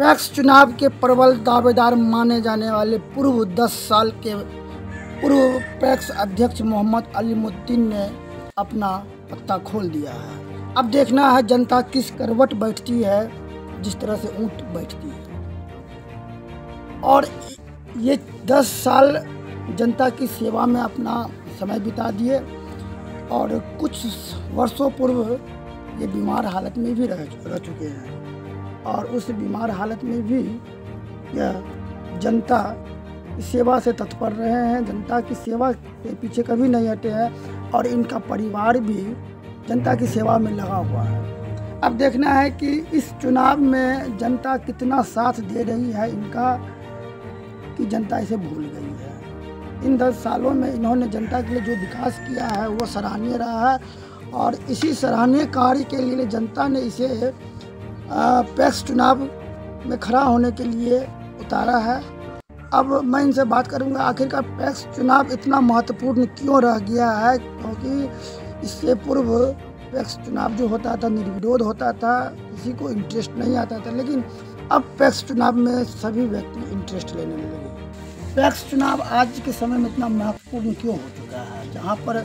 PACS चुनाव के प्रबल दावेदार माने जाने वाले पूर्व 10 साल के पूर्व पैक्स अध्यक्ष मोहम्मद अलीमुद्दीन ने अपना पत्ता खोल दिया है। अब देखना है जनता किस करवट बैठती है, जिस तरह से ऊंट बैठती है। और ये 10 साल जनता की सेवा में अपना समय बिता दिए और कुछ वर्षों पूर्व ये बीमार हालत में भी रह चुके हैं और उस बीमार हालत में भी यह जनता की सेवा से तत्पर रहे हैं, जनता की सेवा के पीछे कभी नहीं हटे हैं और इनका परिवार भी जनता की सेवा में लगा हुआ है। अब देखना है कि इस चुनाव में जनता कितना साथ दे रही है इनका, कि जनता इसे भूल गई है। इन 10 सालों में इन्होंने जनता के लिए जो विकास किया है वो सराहनीय रहा है और इसी सराहनीय कार्य के लिए जनता ने इसे पैक्स चुनाव में खड़ा होने के लिए उतारा है। अब मैं इनसे बात करूंगा आखिरकार पैक्स चुनाव इतना महत्वपूर्ण क्यों रह गया है, क्योंकि इससे पूर्व पैक्स चुनाव जो होता था निर्विरोध होता था, किसी को इंटरेस्ट नहीं आता था, लेकिन अब पैक्स चुनाव में सभी व्यक्ति इंटरेस्ट लेने लगे। पैक्स चुनाव आज के समय में इतना महत्वपूर्ण क्यों हो चुका है, जहाँ पर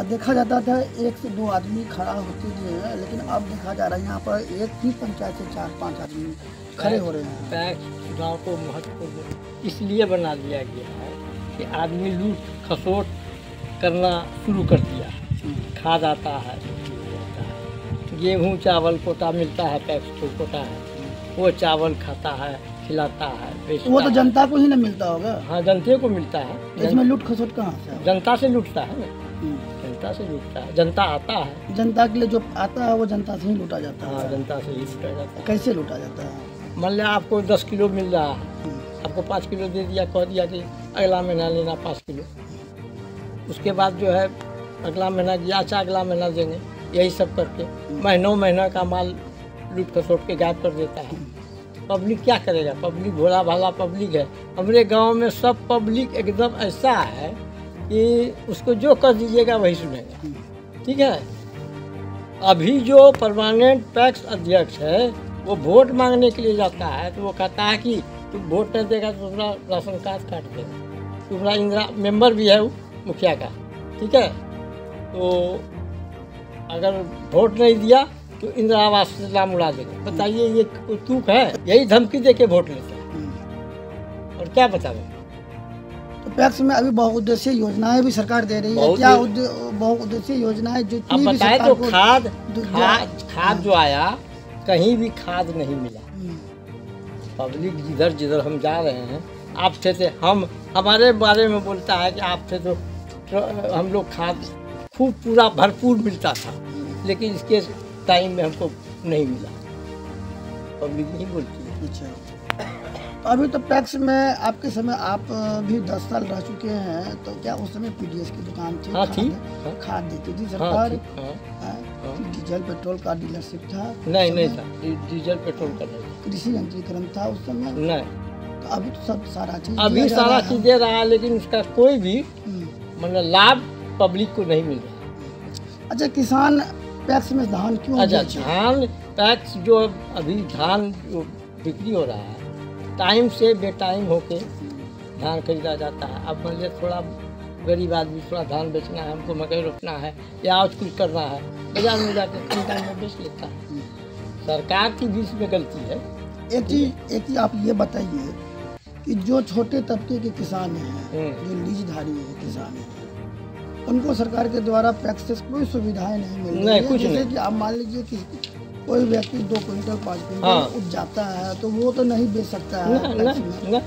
देखा जाता था 1 से 2 आदमी खड़ा होते थे, लेकिन अब देखा जा रहा है यहाँ पर एक ही पंचायत से 4-5 आदमी खड़े हो रहे हैं। पैक्स चुनाव को महत्वपूर्ण इसलिए बना दिया गया है कि आदमी लूट खसोट करना शुरू कर दिया है। खाद आता है, गेहूँ चावल कोटा मिलता है, पैक्स को कोटा है, वो चावल खाता है, खिलाता है, बेचता वो तो जनता को ही ना मिलता होगा। हाँ, जनता को मिलता है। इसमें लूट खसोट कहाँ से? जनता से लूटता है ना, जनता से लूटता है। जनता आता है, जनता के लिए जो आता है वो जनता से ही लूटा जाता है। हाँ, जनता से ही लूटा जाता है। कैसे लूटा जाता है? मान लिया आपको 10 किलो मिल रहा है, आपको 5 किलो दे दिया, कह दिया कि अगला महीना लेना 5 किलो। उसके बाद जो है अगला महीना दिया, अच्छा अगला महीना देंगे, यही सब करके महीना का माल लूट खसोट के गायब कर देता है। पब्लिक क्या करेगा? पब्लिक भोला भाला पब्लिक है। हमारे गांव में सब पब्लिक एकदम ऐसा है कि उसको जो कर दीजिएगा वही सुनेगा। ठीक है, अभी जो परमानेंट पैक्स अध्यक्ष है वो वोट मांगने के लिए जाता है तो वो कहता है कि तुम वोट नहीं देगा तो तुम्हारा राशन कार्ड काट देगा, तुम्हारा इंदिरा मेंबर भी है वो मुखिया का। ठीक है, तो अगर वोट नहीं दिया तो इंदिरा आवास से नाम उड़ा देगा। बताइए ये कोई तूक है? यही धमकी दे के वोट लेता है और क्या बताओ। तो पैक्स में अभी बहुउद्देशीय योजनाएं भी सरकार दे रही है। क्या बहुउद्देशीय योजनाएं जो अब बताए तो खाद जो आया, कहीं भी खाद नहीं मिला। पब्लिक जिधर जिधर हम जा रहे हैं, आपसे से हम हमारे बारे में बोलता है कि आपसे तो हम लोग खाद खूब पूरा भरपूर मिलता था, लेकिन इसके टाइम में हमको नहीं मिला। पब्लिक नहीं बोलती है। अच्छा, अभी तो पैक्स में आपके समय आप भी 10 साल रह चुके हैं, तो क्या उस समय पीडीएस की दुकान थी? हाँ, थी। खाद देती थी सरकार? हाँ। डीजल पेट्रोल का डीलरशिप था? नहीं था, डीजल पेट्रोल का नहीं। कृषि यंत्रीकरण था उस समय? नहीं। तो अभी तो सब सारा चीज अभी सारा चीज दे रहा है, लेकिन उसका कोई भी मतलब लाभ पब्लिक को नहीं मिल रहा। अच्छा, किसान पैक्स में धान क्यों? अच्छा, धान पैक्स जो अभी धान जो बिक्री हो रहा है, टाइम से बेटाइम होके धान खरीदा जाता है। अब मान लिया थोड़ा गरीब आदमी थोड़ा धान बेचना है, हमको मकई रोपना है या और कुछ करना है, बाजार में जाकर कम टाइम में बेच लेता है। सरकार की भी इसमें गलती है। एक चीज आप ये बताइए कि जो छोटे तबके के किसान हैं, जो लीजधारी किसान हैं, उनको सरकार के द्वारा पैक्स से कोई सुविधाएं नहीं मिल रही है। कुछ जैसे नहीं। कि आप मान लीजिए कि कोई व्यक्ति 2 क्विंटल 5 क्विंटल उपजाता है तो वो तो नहीं बेच सकता है। ना,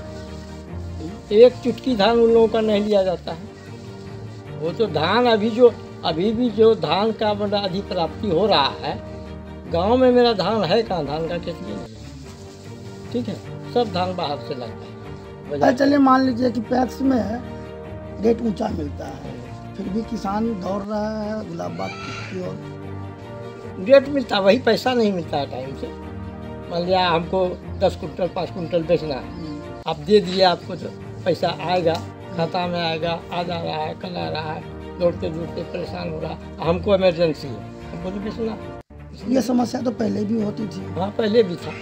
एक चुटकी धान उन लोगों का नहीं लिया जाता है। वो तो धान अभी भी जो धान का बड़ा अधिप्राप्ति हो रहा है, गांव में मेरा धान है कहाँ? धान का खेती नहीं। ठीक है, सब धान बाहर से लगता है। चलिए मान लीजिए कि पैक्स में रेट ऊंचा मिलता है, फिर भी किसान दौड़ रहा है गुलाब बाग की ओर। रेट मिलता, वही पैसा नहीं मिलता है टाइम से। मान लिया हमको 10 कुंटल 5 कुंटल बेचना है, आप दे दिए, आपको तो पैसा आएगा, खाता में आएगा, आ जा रहा है, कल आ रहा है, दौड़ते दौड़ते परेशान हो रहा है। हमको इमरजेंसी है, हमको तो बेचना। ये समस्या तो पहले भी होती थी। हाँ, पहले भी था।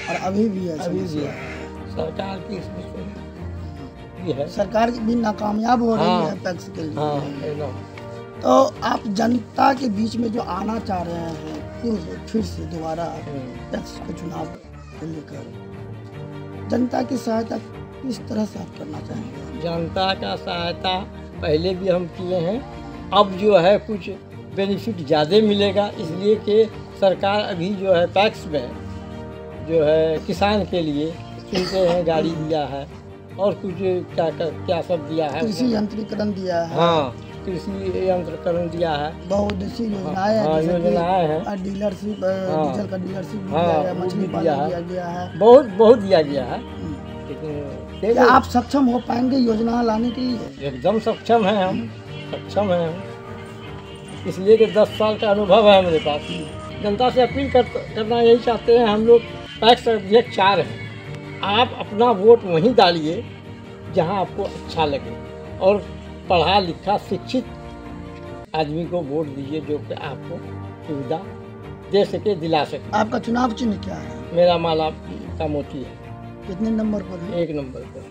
और अभी भी है अभी भी समस्या। है। सरकार की इसमें कोई ये है। सरकार भी नाकामयाब हो रही हाँ। है टैक्स के लिए। हाँ एकदम। तो आप जनता के बीच में जो आना चाह रहे हैं फिर से दोबारा टैक्स के चुनाव को लेकर जनता की सहायता किस तरह से आप करना चाहेंगे? जनता का सहायता पहले भी हम किए हैं, अब जो है कुछ बेनिफिट ज़्यादा मिलेगा, इसलिए कि सरकार अभी जो है टैक्स में जो है किसान के लिए सुनते हैं गाड़ी दिया है और कुछ क्या सब दिया है। कृषि यंत्रीकरण दिया है। हाँ, कृषि यंत्रीकरण दिया है। बहुउद्देशीय योजनाएं हैं, हाँ, जैसे कि योजनाएं हैं। डीलरशिप, हाँ। डीजल का डीलरशिप भी हाँ, दिया गया, वो मछली भी पालन दिया है। दिया गया है। बहुत दिया गया है, लेकिन क्या आप सक्षम हो पाएंगे योजना लाने के लिए? एकदम सक्षम हैं हम, सक्षम हैं हम, इसलिए कि 10 साल का अनुभव है मेरे पास। जनता से अपील करना यही चाहते हैं हम लोग, टैक्स अध्यक्ष 4 हैं, आप अपना वोट वहीं डालिए जहां आपको अच्छा लगे और पढ़ा लिखा शिक्षित आदमी को वोट दीजिए जो कि आपको सुविधा दे सके, दिला सके। आपका चुनाव चिन्ह क्या है? मेरा माला का मोती है, कितने नंबर पर है? 1 नंबर पर।